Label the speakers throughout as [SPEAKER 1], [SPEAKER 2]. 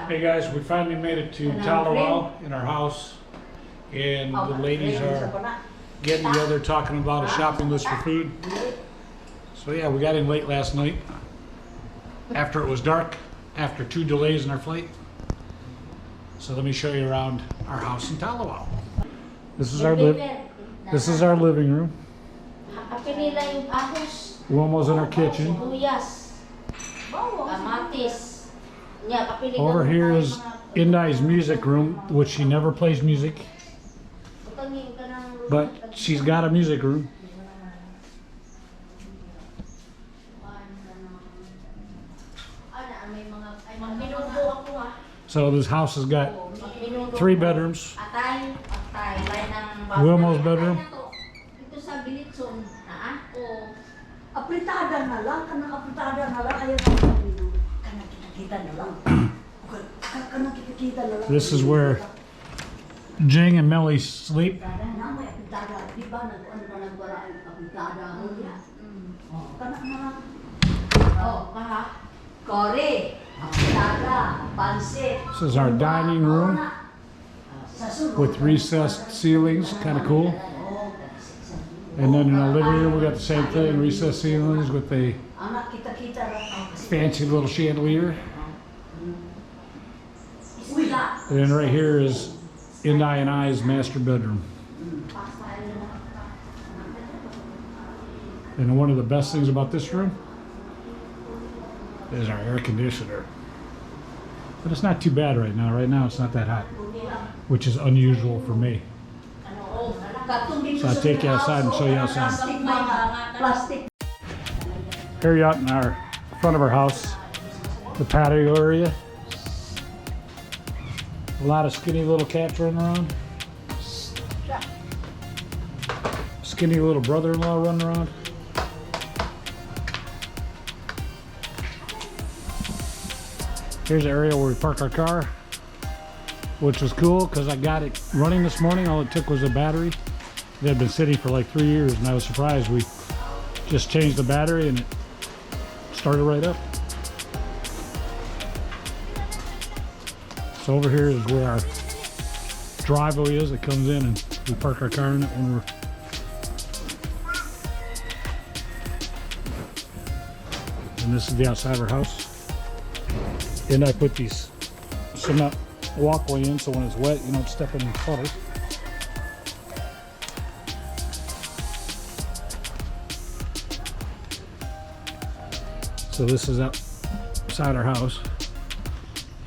[SPEAKER 1] Hey guys, we finally made it to Talo-ao in our house, and the ladies are getting together talking about a shopping list for food. So yeah, we got in late last night after it was dark, after 2 delays in our flight. So let me show you around our house in Talo-ao. This is our living room. Wilma's in our kitchen. Over here is Indai's music room, which she never plays music, but she's got a music room. So this house has got 3 bedrooms. Wilma's bedroom.
[SPEAKER 2] Apritada na lang, kanang apritada na lang, ayaw na kanang kita na lang. Kanang kita na lang.
[SPEAKER 1] This is where Jing and Melly sleep.
[SPEAKER 2] Namay apritada, di ba nag-ano ka ng wala apritada? Kanang mga kore, apritada, pansit.
[SPEAKER 1] This is our dining room with recessed ceilings, kind of cool. And then in our living room, we got the same thing, recessed ceilings with a fancy little chandelier. And then right here is Indai and I's master bedroom. And one of the best things about this room is our air conditioner. But it's not too bad right now. Right now it's not that hot, which is unusual for me. So I'll take you outside and show you outside. Here you're out in our front of our house, the patio area. A lot of skinny little cats running around. Skinny little brother-in-law running around. Here's the area where we park our car, which was cool because I got it running this morning. All it took was a battery. It had been sitting for like 3 years, and I was surprised. We just changed the battery and it started right up. So over here is where our driveway is that comes in, and we park our car in it when we're and this is the outside of our house. And I put these cement walkway in so when it's wet you don't step in puddles. So this is outside our house,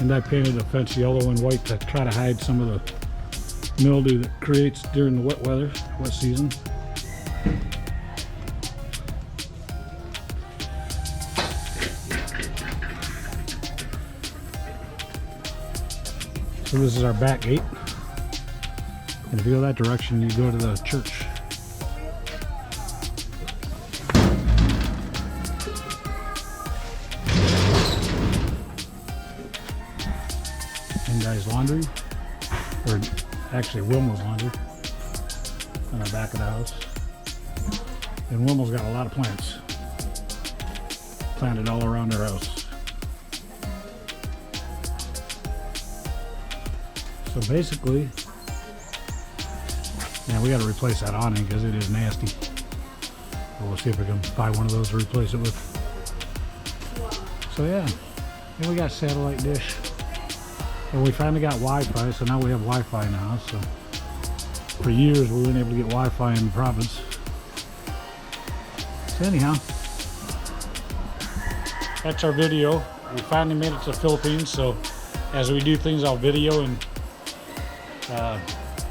[SPEAKER 1] and I painted the fence yellow and white to try to hide some of the mildew that creates during the wet season. So this is our back gate, and if you go that direction you go to the church. Indai's laundry, or actually Wilma's laundry, on the back of the house. And Wilma's got a lot of plants planted all around our house. So basically, yeah, we got to replace that awning because it is nasty. But we'll see if we can buy one of those to replace it with. So yeah, and we got satellite dish. And we finally got Wi-Fi, so now we have Wi-Fi in the house. So for years we weren't able to get Wi-Fi in the province. So anyhow, that's our video. We finally made it to the Philippines, so as we do things, I'll video and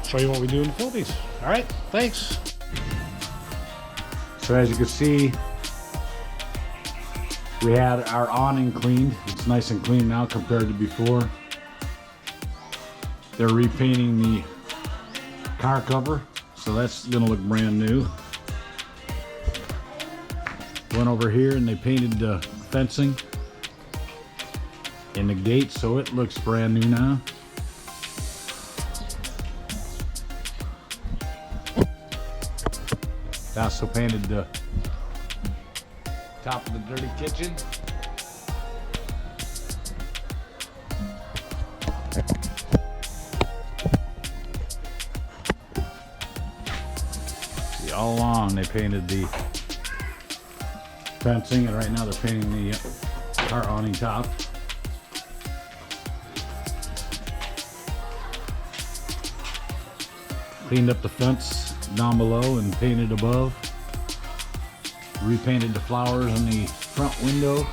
[SPEAKER 1] show you what we do in the Philippines. All right, thanks. So as you can see, we had our awning cleaned. It's nice and clean now compared to before. They're repainting the car cover, so that's gonna look brand new. Went over here and they painted the fencing and the gate, so it looks brand new now. They also painted the top of the dirty kitchen. all along they painted the fencing, and right now they're painting the car awning top. Cleaned up the fence down below and painted above. Repainted the flowers in the front window.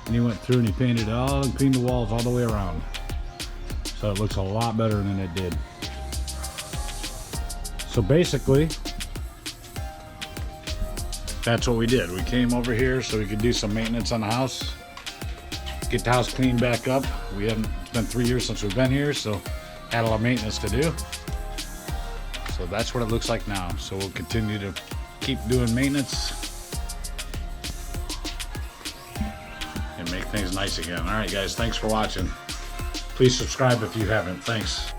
[SPEAKER 1] And he went through and he painted it all and cleaned the walls all the way around. So it looks a lot better than it did. So basically, that's what we did. We came over here so we could do some maintenance on the house. Get the house cleaned back up. It's been 3 years since we've been here, so had a lot of maintenance to do. So that's what it looks like now. So we'll continue to keep doing maintenance and make things nice again. All right, guys, thanks for watching. Please subscribe if you haven't. Thanks.